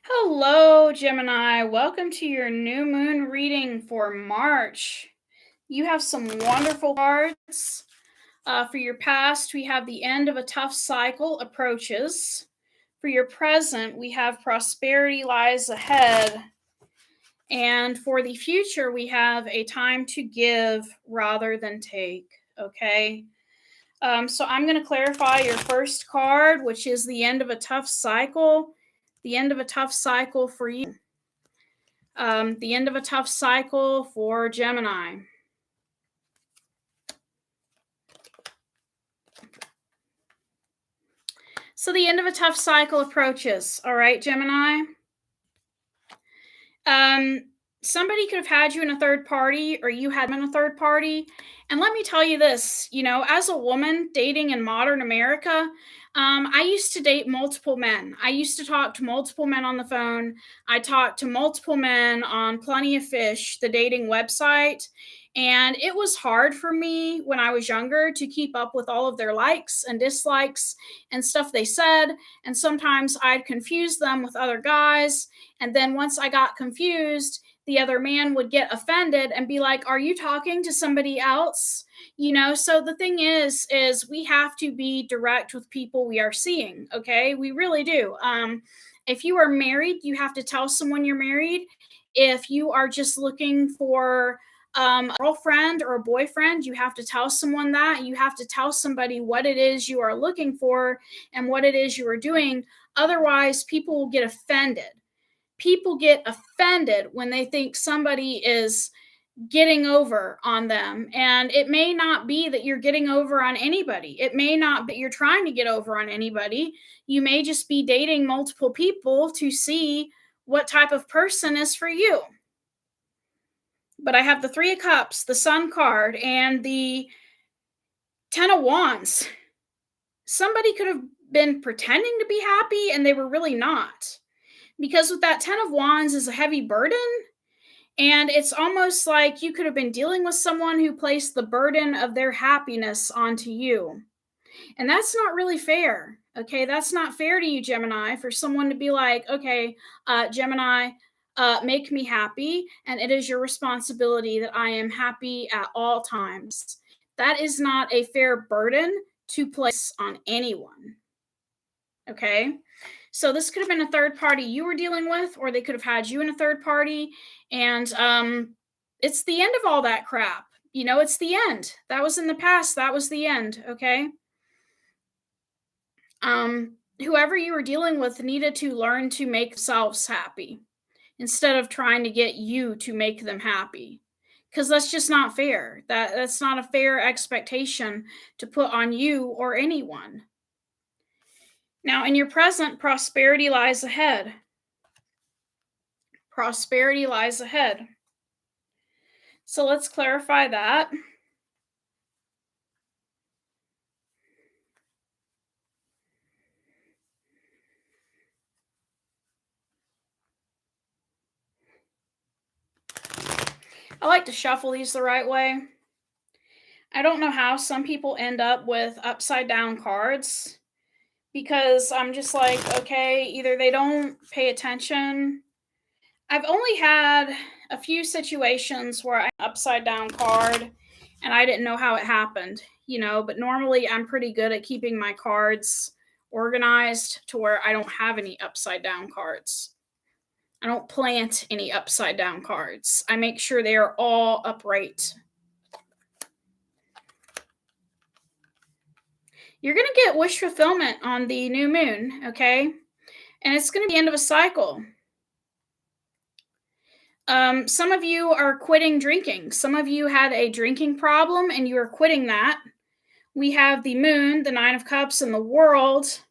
Hello, Gemini. Welcome to your new moon reading for March. You have some wonderful cards. For your past, we have the end of a tough cycle approaches. For your present, we have prosperity lies ahead. And for the future, we have a time to give rather than take. Okay. So I'm going to clarify your first card, which is the end of a tough cycle. The end of a tough cycle for you. The end of a tough cycle for Gemini. So the end of a tough cycle approaches. All right, Gemini. Somebody could have had you in a third party, or you had them in a third party. And let me tell you this, as a woman dating in modern America, I used to date multiple men. I used to talk to multiple men on the phone. I talked to multiple men on Plenty of Fish, the dating website. And it was hard for me when I was younger to keep up with all of their likes and dislikes and stuff they said. And sometimes I'd confuse them with other guys. And then once I got confused, the other man would get offended and be like, "Are you talking to somebody else?" So the thing is we have to be direct with people we are seeing. Okay, we really do. If you are married, you have to tell someone you're married. If you are just looking for a girlfriend or a boyfriend, you have to tell someone that. You have to tell somebody what it is you are looking for and what it is you are doing. Otherwise, people will get offended. People get offended when they think somebody is getting over on them. And it may not be that you're getting over on anybody. It may not be you're trying to get over on anybody. You may just be dating multiple people to see what type of person is for you. But I have the Three of Cups, the Sun card, and the Ten of Wands. Somebody could have been pretending to be happy and they were really not. Because with that Ten of Wands is a heavy burden, and it's almost like you could have been dealing with someone who placed the burden of their happiness onto you. And that's not really fair. Okay, that's not fair to you, Gemini, for someone to be like, okay, Gemini, make me happy, and it is your responsibility that I am happy at all times. That is not a fair burden to place on anyone. Okay, so this could have been a third party you were dealing with, or they could have had you in a third party, and it's the end of all that crap. It's the end. That was in the past. That was the end. Okay. Whoever you were dealing with needed to learn to make themselves happy instead of trying to get you to make them happy, because that's just not fair. That's not a fair expectation to put on you or anyone. Now, in your present, prosperity lies ahead. Prosperity lies ahead. So let's clarify that. I like to shuffle these the right way. I don't know how some people end up with upside down cards, because I'm just like, okay, either they don't pay attention. I've only had a few situations where I upside down card and I didn't know how it happened, but normally I'm pretty good at keeping my cards organized to where I don't have any upside down cards. I don't plant any upside down cards. I make sure they are all upright. You're going to get wish fulfillment on the new moon, okay? And it's going to be the end of a cycle. Some of you are quitting drinking. Some of you had a drinking problem and you are quitting that. We have the moon, the Nine of Cups, and the World.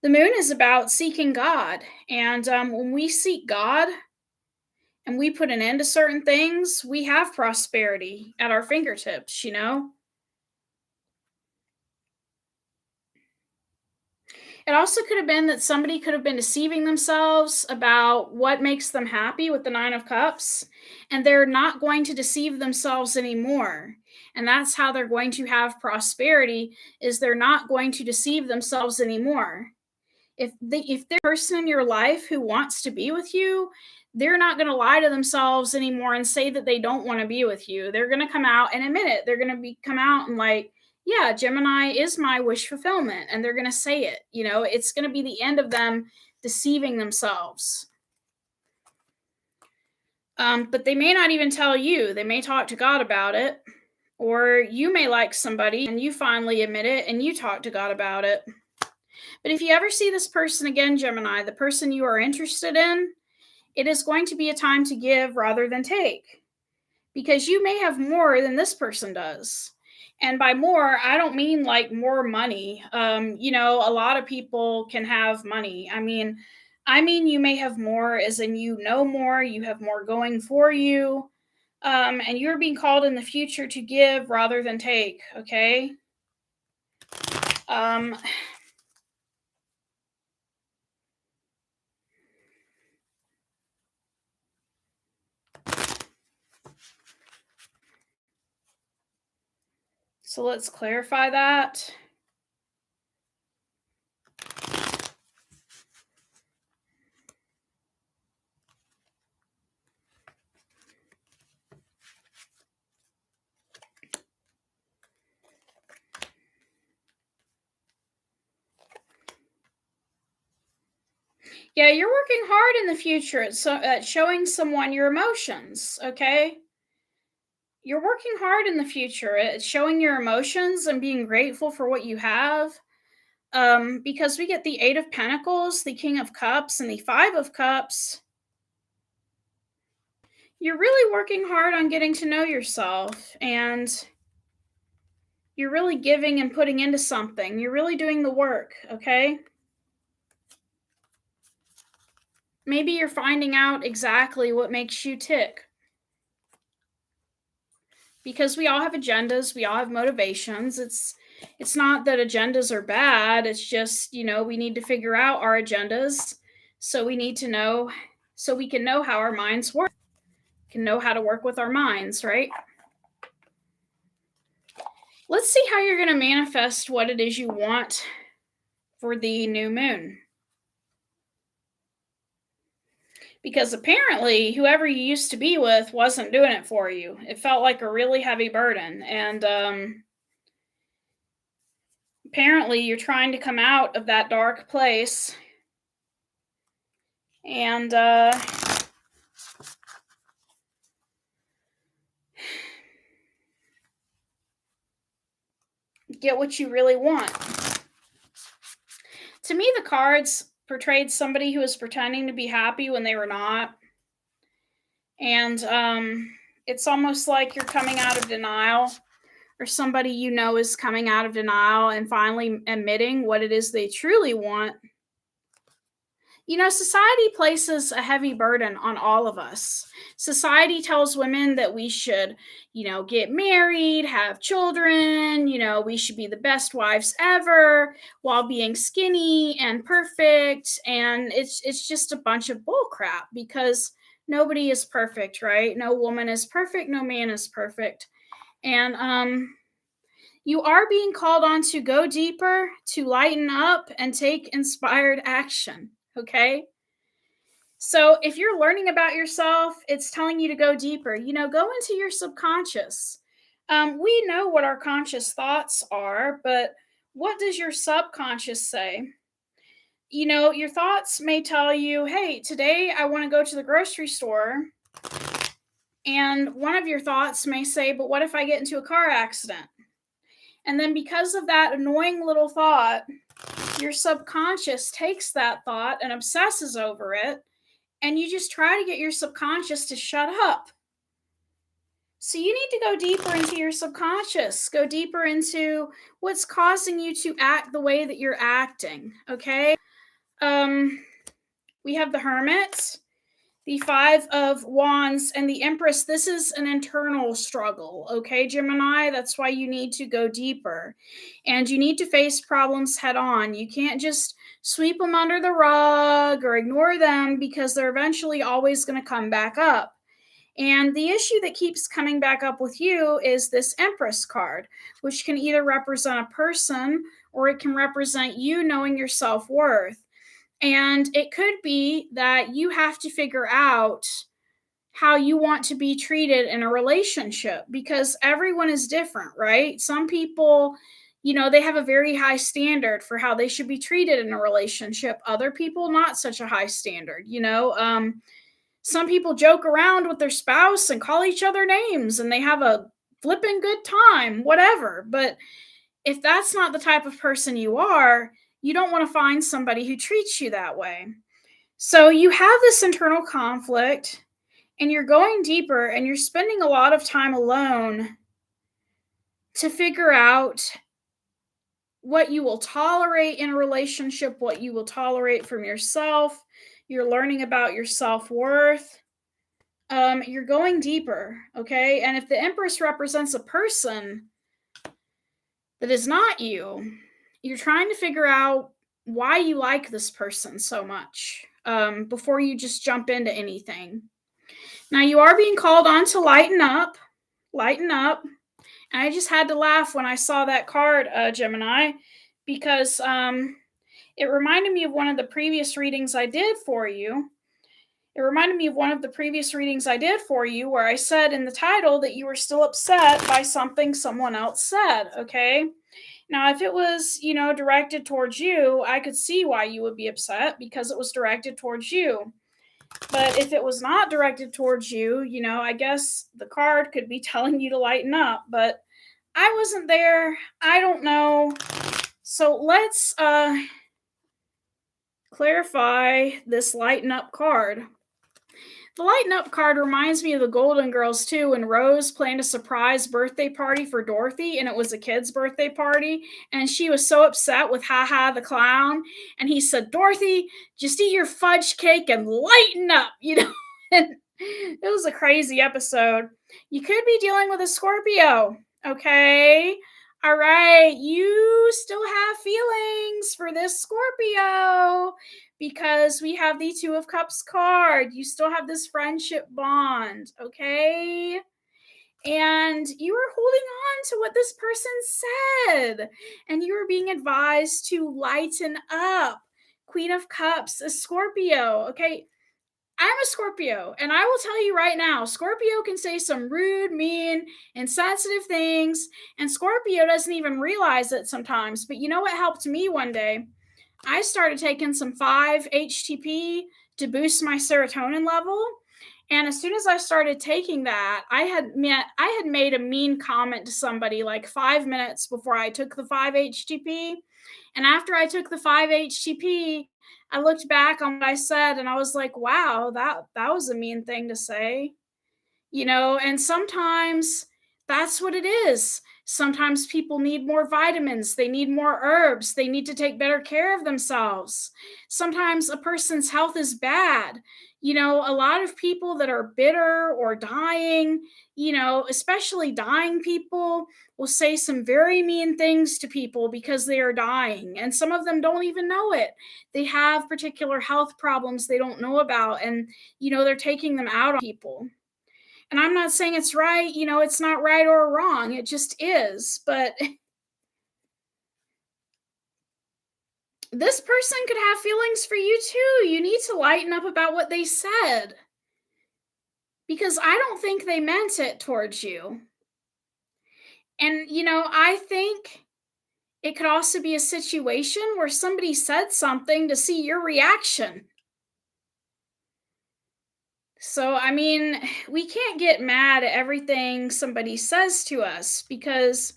The moon is about seeking God. And when we seek God and we put an end to certain things, we have prosperity at our fingertips, It also could have been that somebody could have been deceiving themselves about what makes them happy with the Nine of Cups, and they're not going to deceive themselves anymore. And that's how they're going to have prosperity, is they're not going to deceive themselves anymore. If there's a person in your life who wants to be with you, they're not going to lie to themselves anymore and say that they don't want to be with you. They're going to come out and admit it. They're going to come out and like, yeah, Gemini is my wish fulfillment, and they're going to say it. It's going to be the end of them deceiving themselves. But they may not even tell you. They may talk to God about it, or you may like somebody and you finally admit it and you talk to God about it. But if you ever see this person again, Gemini, the person you are interested in, it is going to be a time to give rather than take, because you may have more than this person does. And by more, I don't mean like more money. A lot of people can have money. I mean you may have more as in more, you have more going for you. And you're being called in the future to give rather than take, okay? So let's clarify that. Yeah, you're working hard in the future at showing someone your emotions, okay? You're working hard in the future at showing your emotions and being grateful for what you have. Because we get the Eight of Pentacles, the King of Cups, and the Five of Cups. You're really working hard on getting to know yourself, and you're really giving and putting into something. You're really doing the work, okay? Maybe you're finding out exactly what makes you tick. Because we all have agendas, we all have motivations. It's not that agendas are bad, it's just, we need to figure out our agendas. So we need to know, so we can know how our minds work. We can know how to work with our minds, right? Let's see how you're going to manifest what it is you want for the new moon. Because apparently, whoever you used to be with wasn't doing it for you. It felt like a really heavy burden. And apparently, you're trying to come out of that dark place. And get what you really want. To me, the cards portrayed somebody who was pretending to be happy when they were not. And it's almost like you're coming out of denial, or somebody is coming out of denial and finally admitting what it is they truly want. Society places a heavy burden on all of us. Society tells women that we should, get married, have children, we should be the best wives ever while being skinny and perfect. And it's just a bunch of bull crap, because nobody is perfect, right? No woman is perfect, no man is perfect. And you are being called on to go deeper, to lighten up, and take inspired action. Okay. So if you're learning about yourself, it's telling you to go deeper. Go into your subconscious. We know what our conscious thoughts are, but what does your subconscious say? Your thoughts may tell you, hey, today I want to go to the grocery store. And one of your thoughts may say, but what if I get into a car accident? And then because of that annoying little thought, your subconscious takes that thought and obsesses over it, and you just try to get your subconscious to shut up. So you need to go deeper into your subconscious, go deeper into what's causing you to act the way that you're acting, okay? We have the Hermit, the Five of Wands, and the Empress. This is an internal struggle, okay, Gemini? That's why you need to go deeper. And you need to face problems head on. You can't just sweep them under the rug or ignore them, because they're eventually always going to come back up. And the issue that keeps coming back up with you is this Empress card, which can either represent a person or it can represent you knowing your self-worth. And it could be that you have to figure out how you want to be treated in a relationship because everyone is different, right? Some people, they have a very high standard for how they should be treated in a relationship. Other people, not such a high standard. Some people joke around with their spouse and call each other names and they have a flipping good time, whatever. But if that's not the type of person you are, you don't want to find somebody who treats you that way. So you have this internal conflict and you're going deeper and you're spending a lot of time alone to figure out what you will tolerate in a relationship, what you will tolerate from yourself. You're learning about your self-worth. You're going deeper, okay? And if the Empress represents a person that is not you, you're trying to figure out why you like this person so much before you just jump into anything. Now, you are being called on to lighten up. Lighten up. And I just had to laugh when I saw that card, Gemini, because it reminded me of one of the previous readings I did for you. It reminded me of one of the previous readings I did for you where I said in the title that you were still upset by something someone else said, okay? Now, if it was, directed towards you, I could see why you would be upset because it was directed towards you. But if it was not directed towards you, I guess the card could be telling you to lighten up. But I wasn't there. I don't know. So let's clarify this lighten up card. The lighten up card reminds me of the Golden Girls too, when Rose planned a surprise birthday party for Dorothy, and it was a kid's birthday party, and she was so upset with Haha the clown, and he said, "Dorothy, just eat your fudge cake and lighten up," And it was a crazy episode. You could be dealing with a Scorpio, okay? All right, you still have feelings for this Scorpio because we have the Two of Cups card. You still have this friendship bond, okay? And you are holding on to what this person said, and you are being advised to lighten up. Queen of Cups, a Scorpio, okay? I'm a Scorpio, and I will tell you right now, Scorpio can say some rude, mean, insensitive things, and Scorpio doesn't even realize it sometimes. But you know what helped me one day? I started taking some 5-HTP to boost my serotonin level. And as soon as I started taking that, I had made a mean comment to somebody like 5 minutes before I took the 5-HTP. And after I took the 5-HTP, I looked back on what I said and I was like, wow, that was a mean thing to say. And sometimes that's what it is. Sometimes people need more vitamins, they need more herbs, they need to take better care of themselves. Sometimes a person's health is bad. A lot of people that are bitter or dying, especially dying people, will say some very mean things to people because they are dying. And some of them don't even know it. They have particular health problems they don't know about, and, they're taking them out on people. And I'm not saying it's right, it's not right or wrong, it just is. But this person could have feelings for you too. You need to lighten up about what they said. Because I don't think they meant it towards you. And, I think it could also be a situation where somebody said something to see your reaction. So, I mean, we can't get mad at everything somebody says to us because,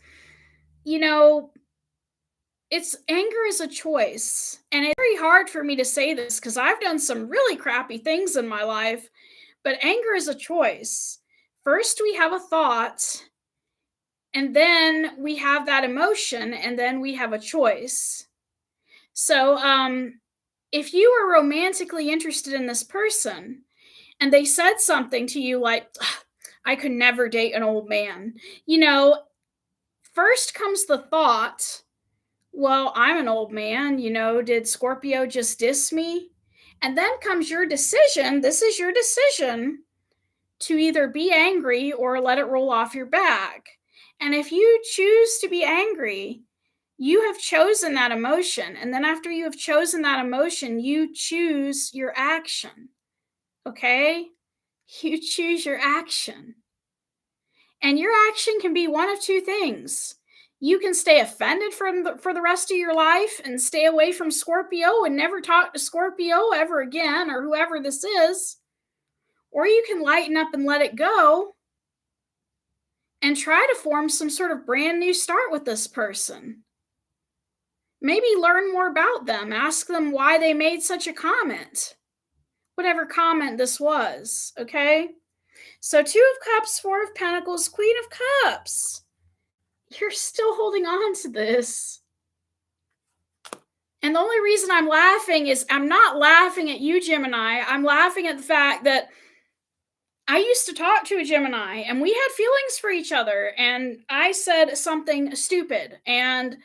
it's anger is a choice. And it's very hard for me to say this because I've done some really crappy things in my life, but anger is a choice. First, we have a thought, and then we have that emotion, and then we have a choice. So, if you are romantically interested in this person and they said something to you like, I could never date an old man, first comes the thought, well, I'm an old man, did Scorpio just diss me? And then comes your decision. This is your decision to either be angry or let it roll off your back. And if you choose to be angry, You have chosen that emotion, and then after you have chosen that emotion, you choose your action, okay? You choose your action. And your action can be one of two things. You can stay offended for the rest of your life and stay away from Scorpio and never talk to Scorpio ever again or whoever this is. Or you can lighten up and let it go and try to form some sort of brand new start with this person. Maybe learn more about them. Ask them why they made such a comment. Whatever comment this was, okay? So, Two of Cups, Four of Pentacles, Queen of Cups. You're still holding on to this. And the only reason I'm laughing is I'm not laughing at you, Gemini. I'm laughing at the fact that I used to talk to a Gemini and we had feelings for each other. And I said something stupid. And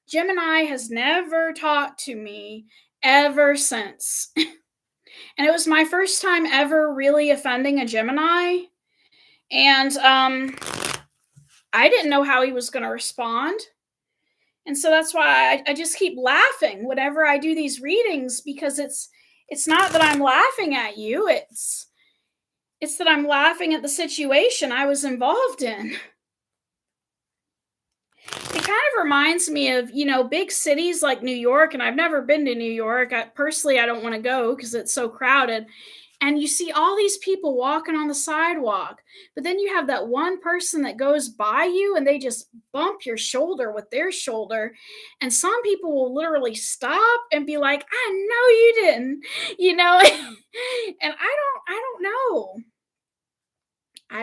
Gemini has never talked to me ever since. And it was my first time ever really offending a Gemini. And I didn't know how he was going to respond. And so that's why I just keep laughing whenever I do these readings, because it's not that I'm laughing at you, it's that I'm laughing at the situation I was involved in. It kind of reminds me of, big cities like New York, and I've never been to New York. Personally, I don't want to go because it's so crowded. And you see all these people walking on the sidewalk, but then you have that one person that goes by you and they just bump your shoulder with their shoulder. And some people will literally stop and be like, I know you didn't, and I don't know. I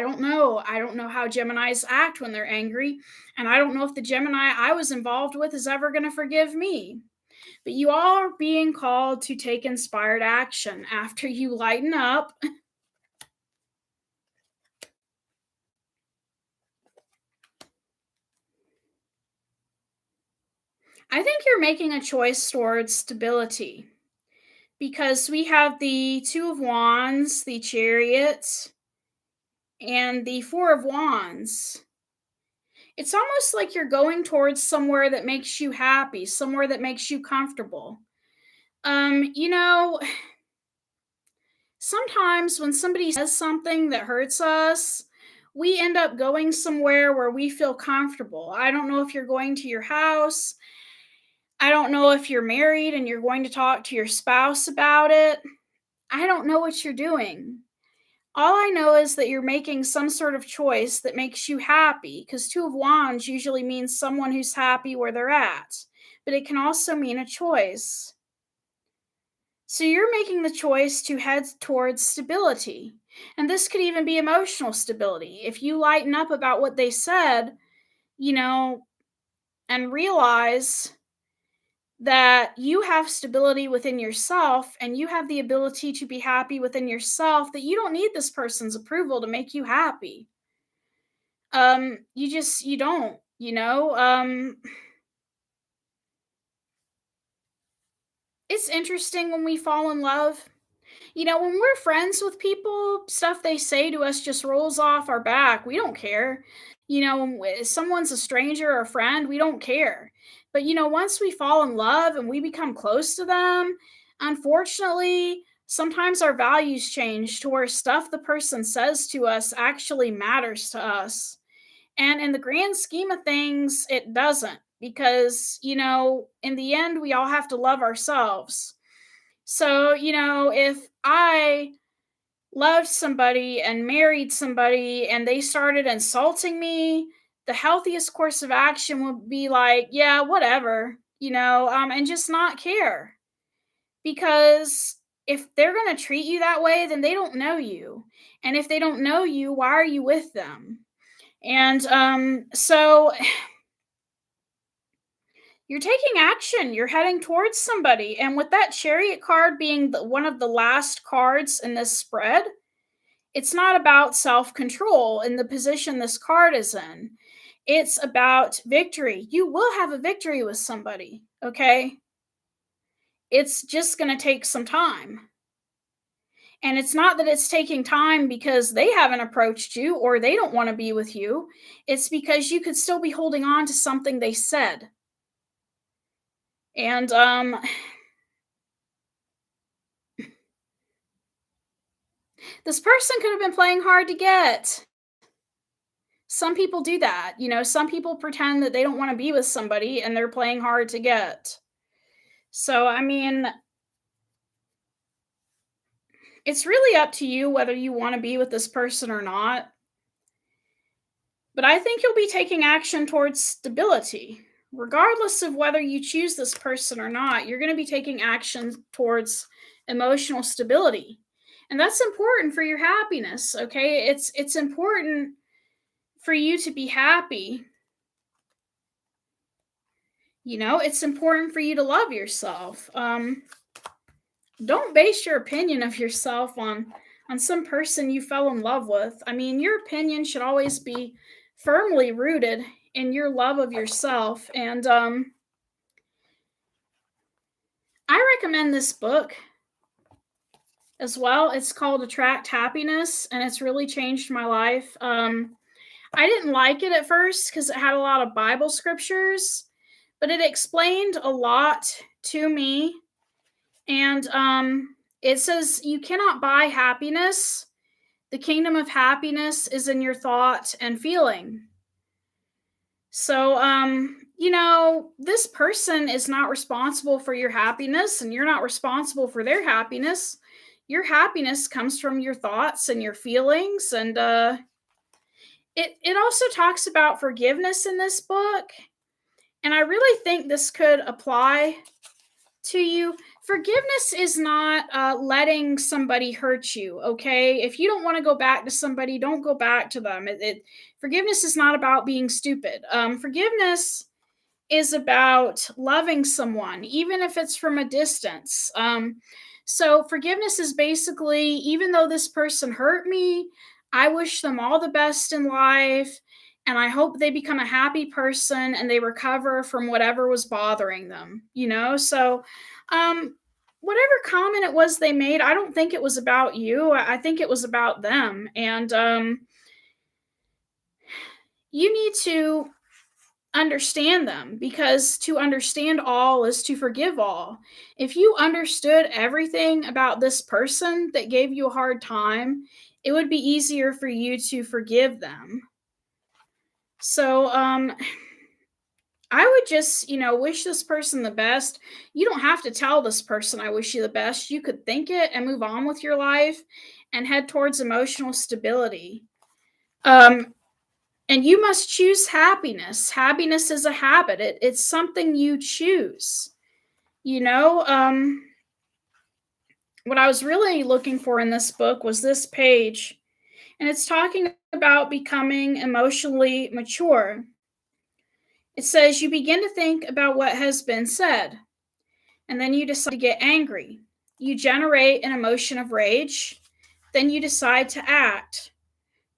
don't know how Geminis act when they're angry. And I don't know if the Gemini I was involved with is ever going to forgive me. But you all are being called to take inspired action after you lighten up. I think you're making a choice towards stability because we have the Two of Wands, the Chariot, and the Four of Wands. It's almost like you're going towards somewhere that makes you happy, somewhere that makes you comfortable. You know, sometimes when somebody says something that hurts us, we end up going somewhere where we feel comfortable. I don't know if you're going to your house. I don't know if you're married and you're going to talk to your spouse about it. I don't know what you're doing. All I know is that you're making some sort of choice that makes you happy, because Two of Wands usually means someone who's happy where they're at, but it can also mean a choice. So you're making the choice to head towards stability. And this could even be emotional stability. If you lighten up about what they said, and realize that you have stability within yourself and you have the ability to be happy within yourself, that you don't need this person's approval to make you happy. You don't, it's interesting when we fall in love. When we're friends with people, stuff they say to us just rolls off our back. We don't care. If someone's a stranger or a friend, we don't care. But, once we fall in love and we become close to them, unfortunately, sometimes our values change to where stuff the person says to us actually matters to us. And in the grand scheme of things, it doesn't, because, in the end, we all have to love ourselves. So, if I loved somebody and married somebody and they started insulting me, the healthiest course of action would be like, yeah, whatever, and just not care. Because if they're going to treat you that way, then they don't know you. And if they don't know you, why are you with them? And so you're taking action. You're heading towards somebody. And with that Chariot card being one of the last cards in this spread, it's not about self-control in the position this card is in. It's about victory. You will have a victory with somebody, okay? It's just going to take some time. And it's not that it's taking time because they haven't approached you or they don't want to be with you. It's because you could still be holding on to something they said. And this person could have been playing hard to get. Some people do that. Some people pretend that they don't want to be with somebody and they're playing hard to get. So, I mean, it's really up to you whether you want to be with this person or not. But I think you'll be taking action towards stability. Regardless of whether you choose this person or not, you're going to be taking action towards emotional stability. And that's important for your happiness, okay? It's important for you to be happy. It's important for you to love yourself. Don't base your opinion of yourself on some person you fell in love with. I mean, your opinion should always be firmly rooted in your love of yourself. And I recommend this book as well. It's called Attract Happiness, and it's really changed my life. I didn't like it at first because it had a lot of Bible scriptures, but it explained a lot to me. And it says, you cannot buy happiness. The kingdom of happiness is in your thought and feeling. So, this person is not responsible for your happiness, and you're not responsible for their happiness. Your happiness comes from your thoughts and your feelings. And it also talks about forgiveness in this book. And I really think this could apply to you. Forgiveness is not letting somebody hurt you, okay? If you don't want to go back to somebody, don't go back to them. Forgiveness is not about being stupid. Forgiveness is about loving someone, even if it's from a distance. So forgiveness is basically, even though this person hurt me, I wish them all the best in life, and I hope they become a happy person and they recover from whatever was bothering them. So, whatever comment it was they made, I don't think it was about you. I think it was about them. And you need to understand them, because to understand all is to forgive all. If you understood everything about this person that gave you a hard time, it would be easier for you to forgive them. So, I would just, wish this person the best. You don't have to tell this person, I wish you the best. You could think it and move on with your life and head towards emotional stability. Um, and you must choose happiness. Happiness is a habit, it's something you choose. You know, what I was really looking for in this book was this page, and it's talking about becoming emotionally mature. It says you begin to think about what has been said, and then you decide to get angry. You generate an emotion of rage, then you decide to act.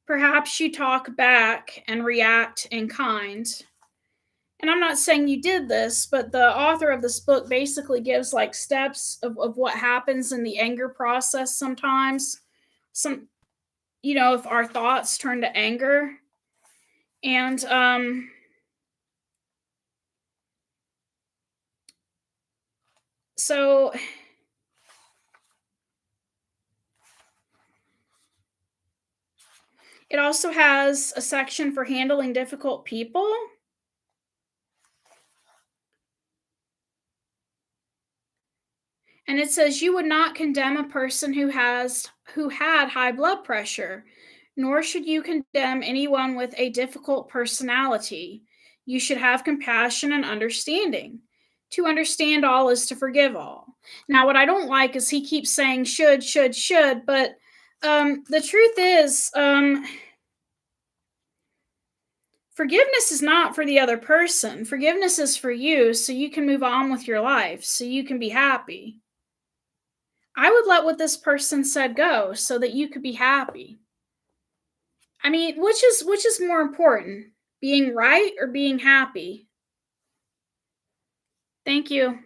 Perhaps you talk back and react in kind. And I'm not saying you did this, but the author of this book basically gives like steps of what happens in the anger process sometimes. If our thoughts turn to anger. And so it also has a section for handling difficult people. And it says you would not condemn a person who had high blood pressure, nor should you condemn anyone with a difficult personality. You should have compassion and understanding. To understand all is to forgive all. Now, what I don't like is he keeps saying should, but the truth is, forgiveness is not for the other person. Forgiveness is for you so you can move on with your life, so you can be happy. I would let what this person said go so that you could be happy. I mean, which is more important? Being right or being happy? Thank you.